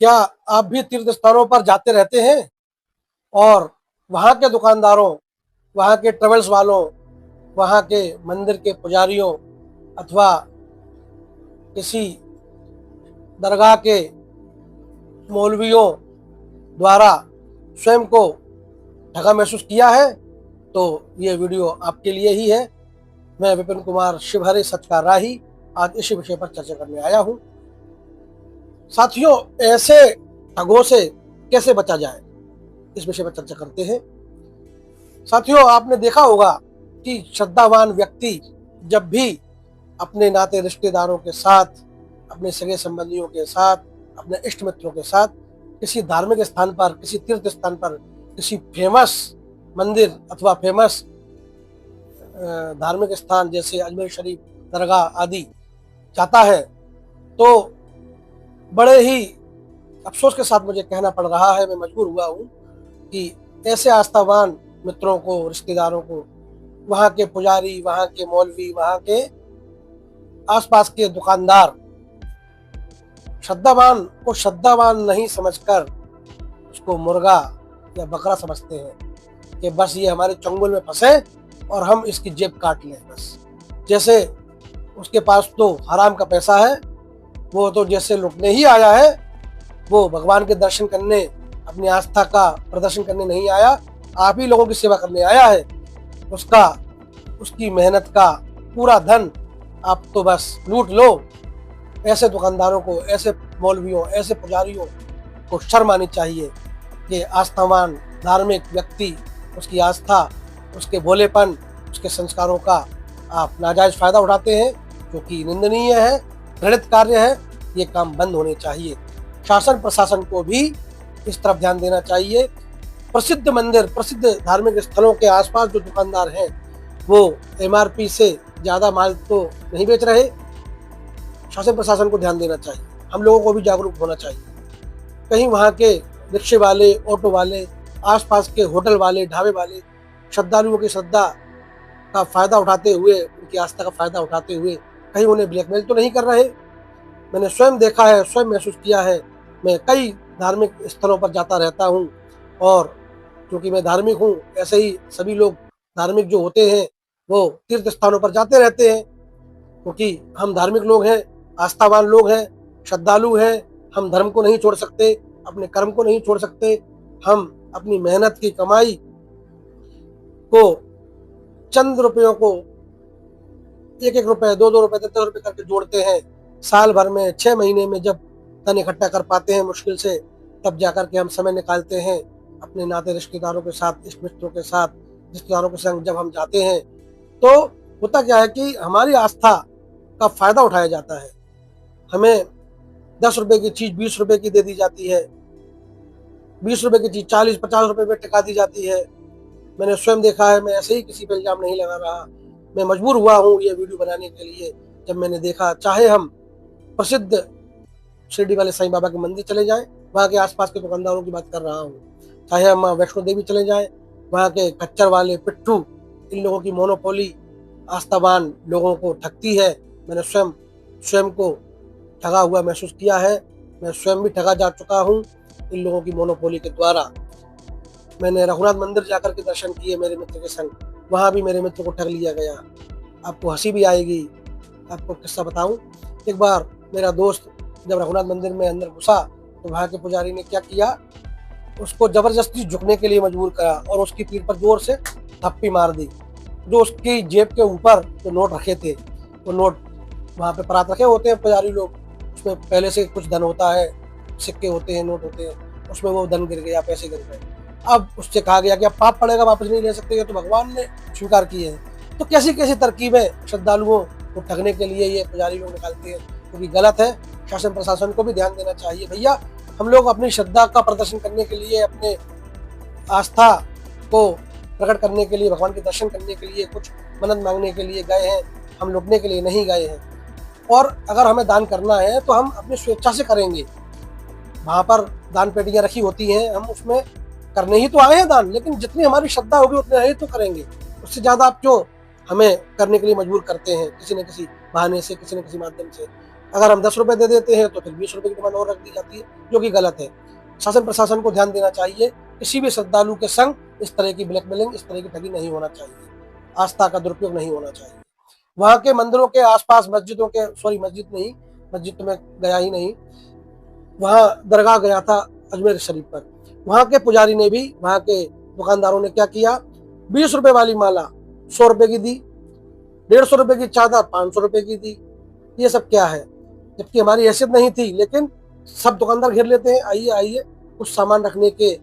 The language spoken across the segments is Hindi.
क्या आप भी तीर्थ स्थानों पर जाते रहते हैं और वहाँ के दुकानदारों, वहाँ के ट्रेवल्स वालों, वहाँ के मंदिर के पुजारियों अथवा किसी दरगाह के मौलवियों द्वारा स्वयं को ठगा महसूस किया है? तो ये वीडियो आपके लिए ही है। मैं विपिन कुमार शिवहरे सच का राही आज इसी विषय पर चर्चा करने आया हूँ। साथियों, ऐसे ठगों से कैसे बचा जाए, इस विषय पर चर्चा करते हैं। साथियों, आपने देखा होगा कि श्रद्धावान व्यक्ति जब भी अपने नाते रिश्तेदारों के साथ, अपने सगे संबंधियों के साथ, अपने इष्ट मित्रों के साथ किसी धार्मिक स्थान पर, किसी तीर्थ स्थान पर, किसी फेमस मंदिर अथवा फेमस धार्मिक स्थान जैसे अजमेर शरीफ, दरगाह आदि जाता है, तो बड़े ही अफसोस के साथ मुझे कहना पड़ रहा है, मैं मजबूर हुआ हूँ कि ऐसे आस्थावान मित्रों को, रिश्तेदारों को वहाँ के पुजारी, वहाँ के मौलवी, वहाँ के आसपास के दुकानदार श्रद्धावान को श्रद्धावान नहीं समझकर उसको मुर्गा या बकरा समझते हैं कि बस ये हमारे चंगुल में फंसे और हम इसकी जेब काट लें। बस जैसे उसके पास तो हराम का पैसा है, वो तो जैसे लुटने ही आया है, वो भगवान के दर्शन करने, अपनी आस्था का प्रदर्शन करने नहीं आया, आप ही लोगों की सेवा करने आया है। उसकी मेहनत का पूरा धन आप तो बस लूट लो। ऐसे दुकानदारों को, ऐसे मौलवियों, ऐसे पुजारियों को शर्म आनी चाहिए कि आस्थावान धार्मिक व्यक्ति, उसकी आस्था, उसके भोलेपन, उसके संस्कारों का आप नाजायज फायदा उठाते हैं, जो कि निंदनीय है, घृणित कार्य है। ये काम बंद होने चाहिए। शासन प्रशासन को भी इस तरफ ध्यान देना चाहिए। प्रसिद्ध मंदिर, प्रसिद्ध धार्मिक स्थलों के आसपास जो दुकानदार हैं, वो MRP से ज़्यादा माल तो नहीं बेच रहे। शासन प्रशासन को ध्यान देना चाहिए, हम लोगों को भी जागरूक होना चाहिए। कहीं वहाँ के रिक्शे वाले, ऑटो वाले, आसपास के होटल वाले, ढाबे वाले श्रद्धालुओं की श्रद्धा का फायदा उठाते हुए, उनकी आस्था का फायदा उठाते हुए कहीं उन्हें ब्लैकमेल तो नहीं कर रहे। मैंने स्वयं देखा है, स्वयं महसूस किया है। मैं कई धार्मिक स्थलों पर जाता रहता हूँ और क्योंकि मैं धार्मिक हूँ, ऐसे ही सभी लोग धार्मिक जो होते हैं वो तीर्थ स्थानों पर जाते रहते हैं, क्योंकि हम धार्मिक लोग हैं, आस्थावान लोग हैं, श्रद्धालु हैं। हम धर्म को नहीं छोड़ सकते, अपने कर्म को नहीं छोड़ सकते। हम अपनी मेहनत की कमाई को, चंद रुपयों को, 1-1 रुपए, 2-2 रुपए, 10-10 रुपए करके जोड़ते हैं। साल भर में 6 महीने में जब धन इकट्ठा कर पाते हैं मुश्किल से, तब जाकर के हम समय निकालते हैं अपने नाते रिश्तेदारों के साथ, इष्ट मित्रों के साथ, रिश्तेदारों के संग जब हम जाते हैं, तो होता क्या है कि हमारी आस्था का फायदा उठाया जाता है। हमें 10 रुपए की चीज 20 रुपए की दे दी जाती है, 20 रुपए की चीज 40-50 रुपए में टिका दी जाती है। मैंने स्वयं देखा है, मैं ऐसे ही किसी पर इल्जाम नहीं लगा रहा। मैं मजबूर हुआ हूँ ये वीडियो बनाने के लिए, जब मैंने देखा, चाहे हम प्रसिद्ध शिरडी वाले साईं बाबा के मंदिर चले जाएं, वहाँ के आसपास के दुकानदारों की बात कर रहा हूँ, चाहे हम वैष्णो देवी चले जाएं, वहाँ के खच्चर वाले, पिट्ठू, इन लोगों की मोनोपोली आस्थावान लोगों को ठगती है। मैंने स्वयं को ठगा हुआ महसूस किया है। मैं स्वयं भी ठगा जा चुका हूँ इन लोगों की मोनोपोली के द्वारा। मैंने रघुनाथ मंदिर जाकर के दर्शन किए मेरे मित्र के संग, वहाँ भी मेरे मित्र को ठग लिया गया। आपको हंसी भी आएगी, आपको किस्सा बताऊं। एक बार मेरा दोस्त जब रघुनाथ मंदिर में अंदर घुसा, तो वहाँ के पुजारी ने क्या किया, उसको जबरदस्ती झुकने के लिए मजबूर करा और उसकी पीठ पर जोर से थप्पी मार दी। जो उसकी जेब के ऊपर जो नोट रखे थे, वो नोट वहाँ पे परात रखे होते हैं पुजारी लोग, उसमें पहले से कुछ धन होता है, सिक्के होते हैं, नोट होते हैं, उसमें वो धन गिर गया, पैसे गिर गए। अब उससे कहा गया कि अब पाप पड़ेगा, वापस नहीं ले सकते, ये तो भगवान ने स्वीकार किए हैं। तो कैसी कैसी तरकीबें श्रद्धालुओं को ठगने के लिए ये पुजारी लोग निकालते हैं, क्योंकि गलत है। शासन प्रशासन को भी ध्यान देना चाहिए। भैया, हम लोग अपनी श्रद्धा का प्रदर्शन करने के लिए, अपने आस्था को प्रकट करने के लिए, भगवान के दर्शन करने के लिए, कुछ मन्नत मांगने के लिए गए हैं, हम लुटने के लिए नहीं गए हैं। और अगर हमें दान करना है तो हम अपनी स्वेच्छा से करेंगे। वहाँ पर दान पेटियाँ रखी होती हैं, हम उसमें करने ही तो आए हैं दान, लेकिन जितनी हमारी श्रद्धा होगी उतने ही तो करेंगे। उससे ज़्यादा आप क्यों हमें करने के लिए मजबूर करते हैं, किसी न किसी बहाने से, किसी न किसी माध्यम से। अगर हम 10 रुपए दे देते हैं तो फिर 20 रुपए की डिमांड और रख दी जाती है, जो कि गलत है। शासन प्रशासन को ध्यान देना चाहिए, किसी भी श्रद्धालु के संग इस तरह की ब्लैकमेलिंग, इस तरह की ठगी नहीं होना चाहिए, आस्था का दुरुपयोग नहीं होना चाहिए। वहाँ के मंदिरों के आसपास मस्जिदों के, सॉरी मस्जिद नहीं, मस्जिद तो मैं गया ही नहीं, वहाँ दरगाह गया था अजमेर शरीफ पर। वहाँ के पुजारी ने भी, वहाँ के दुकानदारों ने क्या किया, 20 रुपए वाली माला 100 रुपए की दी, 150 रुपए की चादर 500 रुपए की दी। ये सब क्या है, जबकि हमारी हैसियत नहीं थी, लेकिन सब दुकानदार घेर लेते हैं, आइए आइए। कुछ सामान रखने के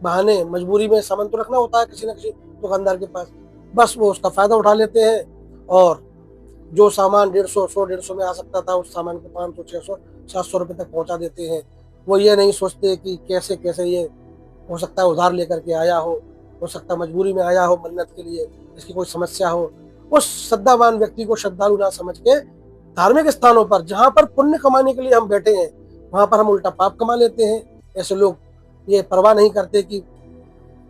बहाने, मजबूरी में सामान तो रखना होता है किसी न किसी दुकानदार के पास, बस वो उसका फायदा उठा लेते हैं और जो सामान 150 में आ सकता था, उस सामान को 500 600 700 रुपए तक पहुंचा देते हैं। वो ये नहीं सोचते कि कैसे कैसे ये हो सकता है उधार लेकर के आया हो सकता है मजबूरी में आया हो मन्नत के लिए, इसकी कोई समस्या हो। उस श्रद्धावान व्यक्ति को श्रद्धालु ना समझ के धार्मिक स्थानों पर, जहां पर पुण्य कमाने के लिए हम बैठे हैं, वहां पर हम उल्टा पाप कमा लेते हैं। ऐसे लोग ये परवाह नहीं करते कि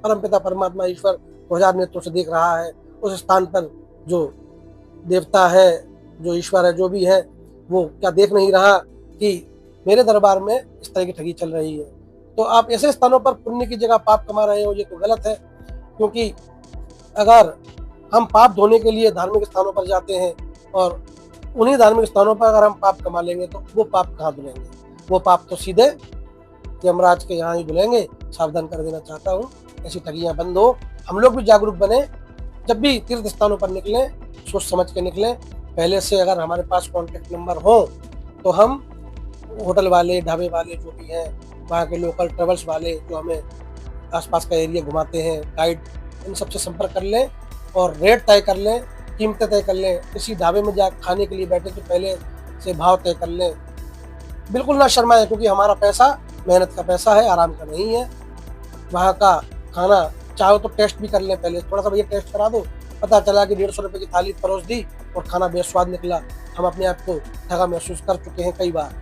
परमपिता परमात्मा ईश्वर 2000 नेत्रों से देख रहा है। उस स्थान पर जो देवता है, जो ईश्वर है, जो भी है, वो क्या देख नहीं रहा कि मेरे दरबार में इस तरह की ठगी चल रही है। तो आप ऐसे स्थानों पर पुण्य की जगह पाप कमा रहे हो, ये तो गलत है। क्योंकि अगर हम पाप धोने के लिए धार्मिक स्थानों पर जाते हैं और उन्हीं धार्मिक स्थानों पर अगर हम पाप कमा लेंगे, तो वो पाप कहाँ धुलेंगे? वो पाप तो सीधे यमराज के यहाँ ही धुलेंगे। सावधान कर देना चाहता हूँ, ऐसी ठगियाँ बंद हो, हम लोग भी जागरूक बने। जब भी तीर्थ स्थानों पर निकलें, सोच समझ के निकलें। पहले से अगर हमारे पास कॉन्टेक्ट नंबर हो तो हम होटल वाले, ढाबे वाले जो भी हैं, वहाँ के लोकल ट्रेवल्स वाले जो हमें आसपास का एरिया घुमाते हैं, गाइड, इन सबसे संपर्क कर लें और रेट तय कर लें, कीमतें तय कर लें। किसी ढाबे में जा खाने के लिए बैठे तो पहले से भाव तय कर लें। बिल्कुल ना शर्माएं, क्योंकि हमारा पैसा मेहनत का पैसा है, आराम का नहीं है। वहाँ का खाना चाहो तो टेस्ट भी कर लें पहले, थोड़ा सा भैया टेस्ट करा दो। पता चला कि 150 रुपए की थाली परोस दी और खाना बेस्वाद निकला, हम अपने आप को ठगा महसूस कर चुके हैं कई बार।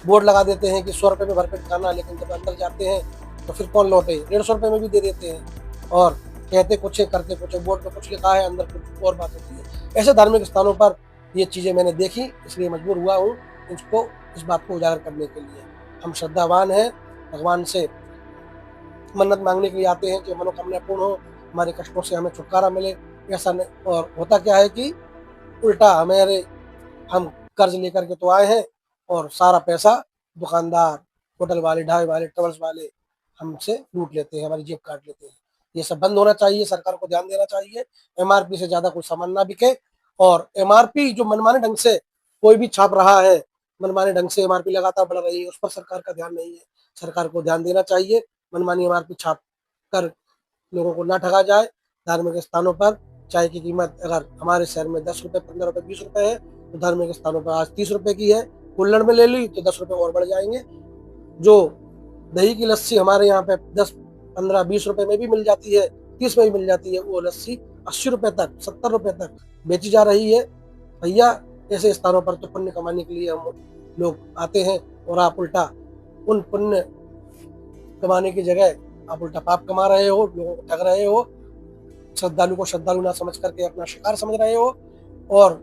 बोर्ड लगा देते हैं कि 100 रुपए में भरपेट खाना, लेकिन जब अंदर जाते हैं तो फिर कौन लौटे, 150 रुपए में भी दे देते हैं और कहते कुछ है करते कुछ है। बोर्ड पे कुछ लिखा है, अंदर कुछ और बात होती है। ऐसे धार्मिक स्थानों पर ये चीज़ें मैंने देखी, इसलिए मजबूर हुआ हूँ इसको, इस बात को उजागर करने के लिए। हम श्रद्धावान हैं, भगवान से मन्नत मांगने के लिए आते हैं कि मनोकामना पूर्ण हो, हमारे कष्टों से हमें छुटकारा मिले। ऐसा नहीं, और होता क्या है कि उल्टा हम कर्ज लेकर के तो आए हैं और सारा पैसा दुकानदार, होटल वाले, ढाबे वाले, ट्रेवल्स वाले हमसे लूट लेते हैं, हमारी जेब काट लेते हैं। ये सब बंद होना चाहिए, सरकार को ध्यान देना चाहिए। एमआरपी से ज़्यादा कोई सामान ना बिके, और एमआरपी जो मनमाने ढंग से कोई भी छाप रहा है, मनमाने ढंग से एमआरपी लगातार बढ़ रही है, उस पर सरकार का ध्यान नहीं है। सरकार को ध्यान देना चाहिए, मनमानी एमआरपी छाप कर लोगों को ना ठगा जाए। धार्मिक स्थानों पर चाय की कीमत अगर हमारे शहर में 10 रुपये, 15 रुपये, 20 रुपये है, तो धार्मिक स्थानों पर आज 30 रुपये की है। कुल्हड़ में ले ली तो 10 रुपये और बढ़ जाएंगे। जो दही की लस्सी हमारे यहाँ पे 10, 15, 20 रुपये में भी मिल जाती है, 30 में भी मिल जाती है, वो लस्सी 80 रुपये तक, 70 रुपये तक बेची जा रही है। भैया ऐसे स्थानों पर तो पुण्य कमाने के लिए हम लोग आते हैं, और आप उल्टा उन पुण्य कमाने की जगह आप उल्टा पाप कमा रहे हो, लोगों को ठग रहे हो, श्रद्धालु को श्रद्धालु ना समझ करके अपना शिकार समझ रहे हो, और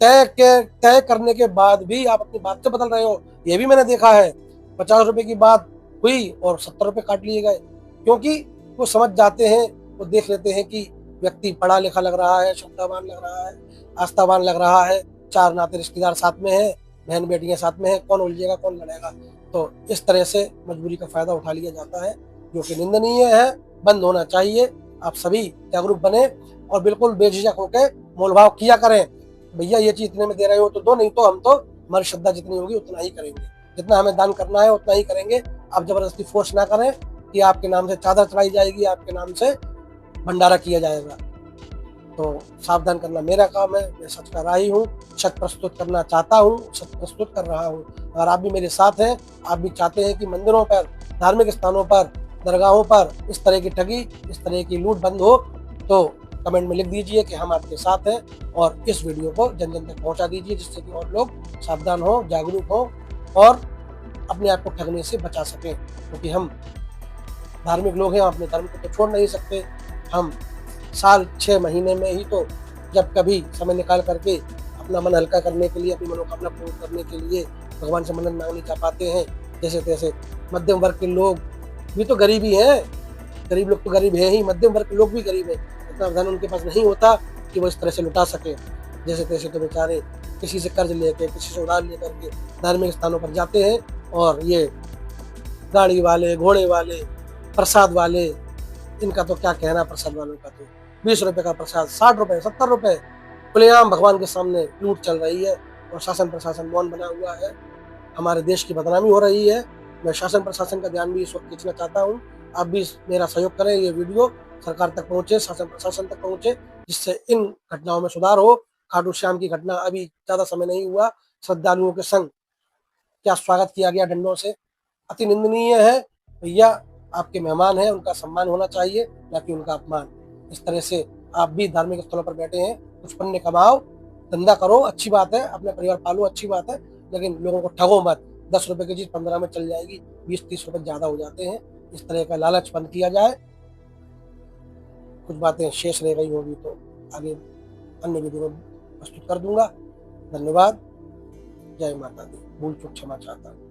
तय करने के बाद भी आप अपनी बात से बदल रहे हो। ये भी मैंने देखा है, 50 रुपए की बात हुई और 70 रुपए काट लिए गए, क्योंकि वो समझ जाते हैं, वो देख लेते हैं कि व्यक्ति पढ़ा लिखा लग रहा है, श्रद्धावान लग रहा है, आस्थावान लग रहा है, 4 नाते रिश्तेदार साथ में है, बहन बेटियां साथ में है, कौन उलझेगा, कौन लड़ेगा। तो इस तरह से मजबूरी का फायदा उठा लिया जाता है, जो कि निंदनीय है, बंद होना चाहिए। आप सभी जागरूक बने और बिल्कुल बेझिझक होकर मोलभाव किया करें। भैया ये चीज इतने में दे रहे हो तो दो, नहीं तो हम तो, हमारी श्रद्धा जितनी होगी उतना ही करेंगे, जितना हमें दान करना है उतना ही करेंगे। आप जबरदस्ती फोर्स ना करें कि आपके नाम से चादर चढ़ाई जाएगी, आपके नाम से भंडारा किया जाएगा। तो सावधान करना मेरा काम है, मैं सच का राही हूँ, सच प्रस्तुत करना चाहता हूँ, सच प्रस्तुत कर रहा हूँ। अगर आप भी मेरे साथ हैं, आप भी चाहते हैं कि मंदिरों पर, धार्मिक स्थानों पर, दरगाहों पर इस तरह की ठगी, इस तरह की लूट बंद हो, तो कमेंट में लिख दीजिए कि हम आपके साथ हैं, और इस वीडियो को जन जन तक पहुंचा दीजिए, जिससे कि और लोग सावधान हो, जागरूक हो और अपने आप को ठगने से बचा सकें। क्योंकि हम धार्मिक लोग हैं, अपने धर्म को तो छोड़ नहीं सकते। हम साल 6 महीने में ही तो जब कभी समय निकाल करके अपने अपना मन हल्का करने के लिए, अपनी मनोकामना पूर्ण करने के लिए भगवान से मन्नत मांगनी चाह पाते हैं। जैसे तैसे मध्यम वर्ग के लोग भी तो गरीब ही हैं, गरीब लोग तो गरीब है ही, मध्यम वर्ग के लोग भी गरीब हैं। इतना धन उनके पास नहीं होता कि वो इस तरह से लुटा सके। जैसे तैसे तो बेचारे किसी से कर्ज लेके, किसी से उधार लेकर के धार्मिक स्थानों पर जाते हैं, और ये गाड़ी वाले, घोड़े वाले, प्रसाद वाले, इनका तो क्या कहना। प्रसाद वालों का तो 20 रुपए का प्रसाद 60 रुपए, 70 रुपए, खुलेआम भगवान के सामने लूट चल रही है, और शासन प्रशासन मौन बना हुआ है। हमारे देश की बदनामी हो रही है। मैं शासन प्रशासन का ध्यान भी इस वक्त खींचना चाहता हूँ। आप भी मेरा सहयोग करें, ये वीडियो सरकार तक पहुंचे, शासन प्रशासन तक पहुंचे, जिससे इन घटनाओं में सुधार हो। खाटू श्याम की घटना अभी ज्यादा समय नहीं हुआ, श्रद्धालुओं के संग क्या स्वागत किया गया डंडों से, अति निंदनीय है। भैया आपके मेहमान हैं, उनका सम्मान होना चाहिए, न कि उनका अपमान। इस तरह से आप भी धार्मिक स्थलों पर बैठे हैं, कुछ पुण्य कमाओ, धंधा करो, अच्छी बात है, अपना परिवार पालो, अच्छी बात है, लेकिन लोगों को ठगो मत। 10 रुपए की चीज 15 में चल जाएगी, 20-30 रुपए ज्यादा हो जाते हैं। इस तरह का लालच बंद किया जाए। कुछ बातें शेष रह गई होगी तो आगे अन्य वीडियो में प्रस्तुत कर दूंगा। धन्यवाद। जय माता दी। भूल चूक क्षमा चाहता हूँ।